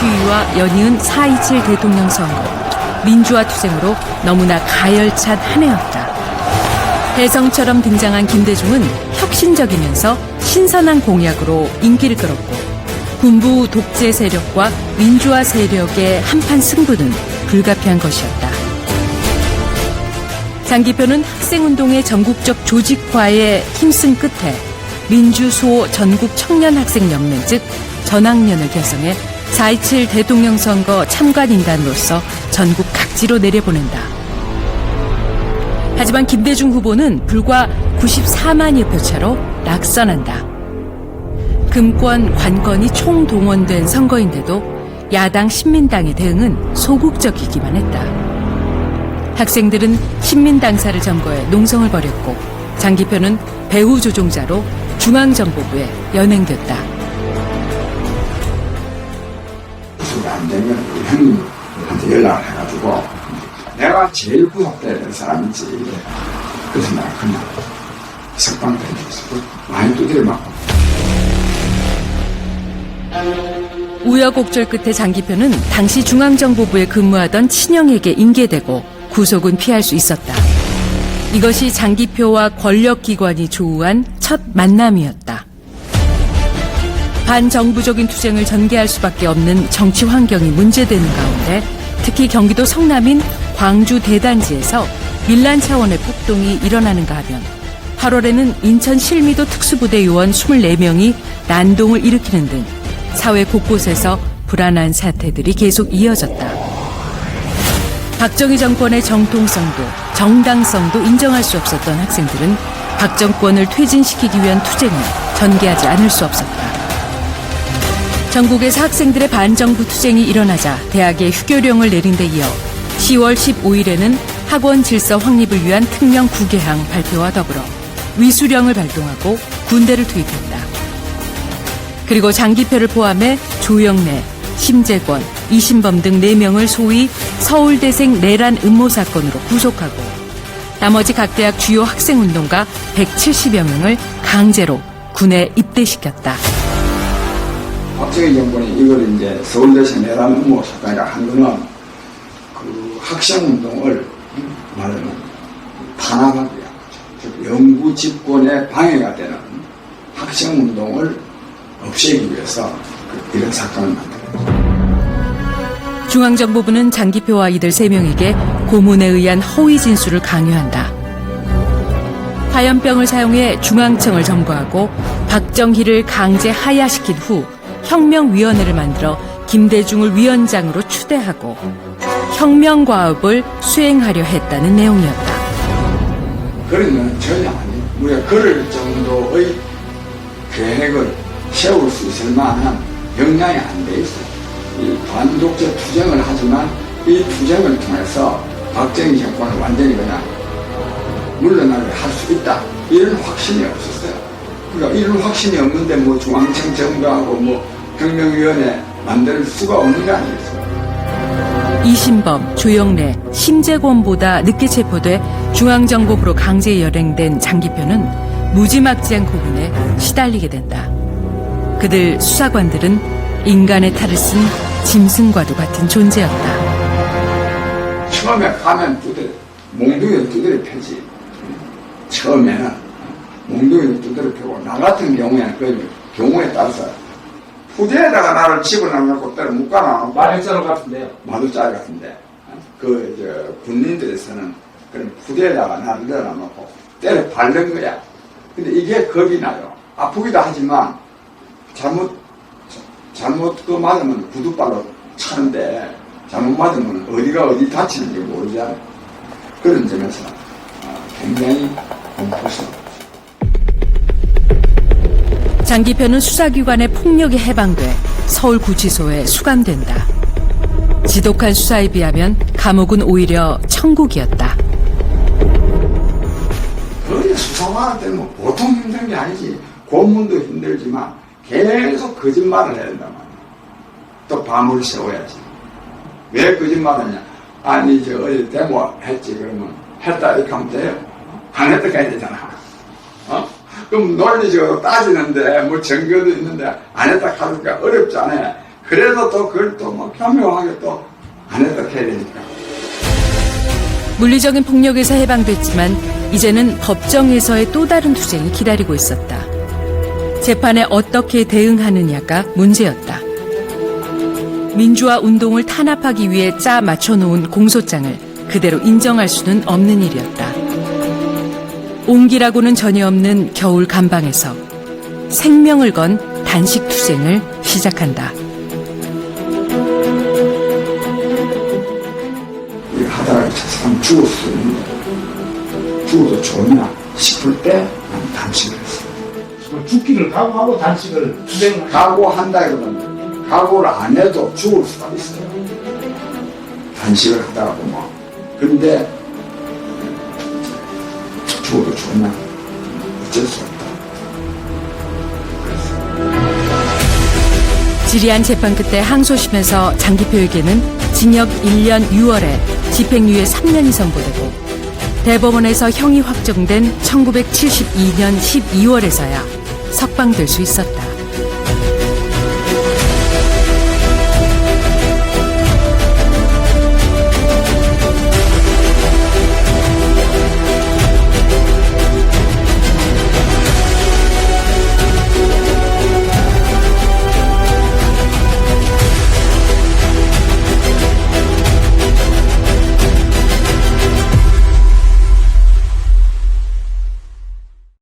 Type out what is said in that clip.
시위와 연이은 4.27 대통령 선거, 민주화 투쟁으로 너무나 가열찬 한 해였다. 혜성처럼 등장한 김대중은 혁신적이면서 신선한 공약으로 인기를 끌었고 군부 독재 세력과 민주화 세력의 한판 승부는 불가피한 것이었다. 장기표는 학생운동의 전국적 조직화에 힘쓴 끝에 민주수호 전국 청년학생연맹 즉 전학년을 결성해 4.27 대통령 선거 참관인단으로서 전국 각지로 내려보낸다. 하지만 김대중 후보는 불과 94만여 표차로 낙선한다. 금권, 관건이 총동원된 선거인데도 야당 신민당의 대응은 소극적이기만 했다. 학생들은 신민당사를 점거해 농성을 벌였고 장기표는 배후 조종자로 중앙정보부에 연행됐다. 안 되면 우리 형님한테 연락을 해가지고 내가 제일 구속될 사람이지. 그래서 내가 그냥 석방되면서 많이 두드려 맞고. 우여곡절 끝에 장기표는 당시 중앙정보부에 근무하던 친형에게 인계되고 구속은 피할 수 있었다. 이것이 장기표와 권력기관이 조우한 첫 만남이었다. 반정부적인 투쟁을 전개할 수밖에 없는 정치 환경이 문제되는 가운데 특히 경기도 성남인 광주 대단지에서 밀란 차원의 폭동이 일어나는가 하면 8월에는 인천 실미도 특수부대 요원 24명이 난동을 일으키는 등 사회 곳곳에서 불안한 사태들이 계속 이어졌다. 박정희 정권의 정통성도 정당성도 인정할 수 없었던 학생들은 박 정권을 퇴진시키기 위한 투쟁을 전개하지 않을 수 없었다. 전국에서 학생들의 반정부 투쟁이 일어나자 대학에 휴교령을 내린 데 이어 10월 15일에는 학원 질서 확립을 위한 특명 구개항 발표와 더불어 위수령을 발동하고 군대를 투입했다. 그리고 장기표를 포함해 조영래, 심재권, 이신범 등 4명을 소위 서울대생 내란 음모 사건으로 구속하고 나머지 각 대학 주요 학생운동가 170여 명을 강제로 군에 입대시켰다. 박정희 정권이 이걸 이제 서울대생 내란 음모 사건이라 한 거는 그 학생운동을 말하면 탄압하고요. 즉 영구 집권에 방해가 되는 학생운동을 없애기 위해서 이런 사건을 만듭니다. 중앙정보부는 장기표와 이들 3명에게 고문에 의한 허위 진술을 강요한다. 화염병을 사용해 중앙청을 점거하고 박정희를 강제 하야시킨 후 혁명위원회를 만들어 김대중을 위원장으로 추대하고 혁명과업을 수행하려 했다는 내용이었다. 그러면 전혀 아니에요. 우리가 그럴 정도의 계획을 세울 수 있을 만한 역량이 안 돼 있어요. 이 반독재 투쟁을 하지만 이 투쟁을 통해서 박정희 정권을 완전히 그냥 물러나게 할 수 있다. 이런 확신이 없었어요. 그러니까 이런 확신이 없는데 뭐 중앙청 정부하고 뭐 혁명위원회 만들 수가 없는 게 아니겠어요. 이신범, 조영래, 심재권보다 늦게 체포돼 중앙정보부로 강제 연행된 장기표는 무지막지한 고문에 시달리게 된다. 그들 수사관들은 인간의 탈을 쓴 짐승과도 같은 존재였다. 처음에 가면 몽둥이를 두드려 패지. 처음에는 몽둥이를 두드려 패고 나 같은 경우에는 그 경우에 따라서 후대에다가 나를 집어넣고 때려 묶어놔. 마력자루 같은데요? 마루짜리 같은데. 군인들에서는 그런 후대에다가 나를 넣어놓고 때려 밟는 거야. 근데 이게 겁이 나요. 아프기도 하지만 잘못 그 맞으면 구두발로 차는데 잘못 맞으면 어디가 어디 다치는지 모르잖아요. 그런 점에서 굉장히 공포스러워. 장기표는 수사기관의 폭력에 해방돼 서울구치소에 수감된다. 지독한 수사에 비하면 감옥은 오히려 천국이었다. 그게 수사관 할 때는 뭐 보통 힘든 게 아니지. 고문도 힘들지만 계속 거짓말을 해야 된단 말이야. 또 밤을 새워야지. 왜 거짓말하냐? 아니 어디 데모 했지 그러면 했다 이렇게 하면 돼요. 안 했다 가야 되잖아. 그럼 논리적으로 따지는데 뭐 증거도 있는데 안 했다 하니까 어렵잖아요. 그래도 또 그걸 또 뭐 교묘하게 또 안 해도 해야 되니까. 물리적인 폭력에서 해방됐지만 이제는 법정에서의 또 다른 투쟁이 기다리고 있었다. 재판에 어떻게 대응하느냐가 문제였다. 민주화 운동을 탄압하기 위해 짜 맞춰놓은 공소장을 그대로 인정할 수는 없는 일이었다. 온기라고는 전혀 없는 겨울 감방에서 생명을 건 단식 투쟁을 시작한다. 이 하다가 저 사람 죽을 수 있는데 죽어도 좋냐 싶을 때 난 단식을 했어. 죽기를 각오하고 단식을 수행을 각오한다기보다는 각오를 안 해도 죽을 수가 있어요. 단식을 하다가 보면. 근데 죽어도 좋냐? 어쩔 수 없다. 지리한 재판 끝에 항소심에서 장기표에게는 징역 1년 6월에 집행유예 3년이 선고되고 대법원에서 형이 확정된 1972년 12월에서야 석방될 수 있었다.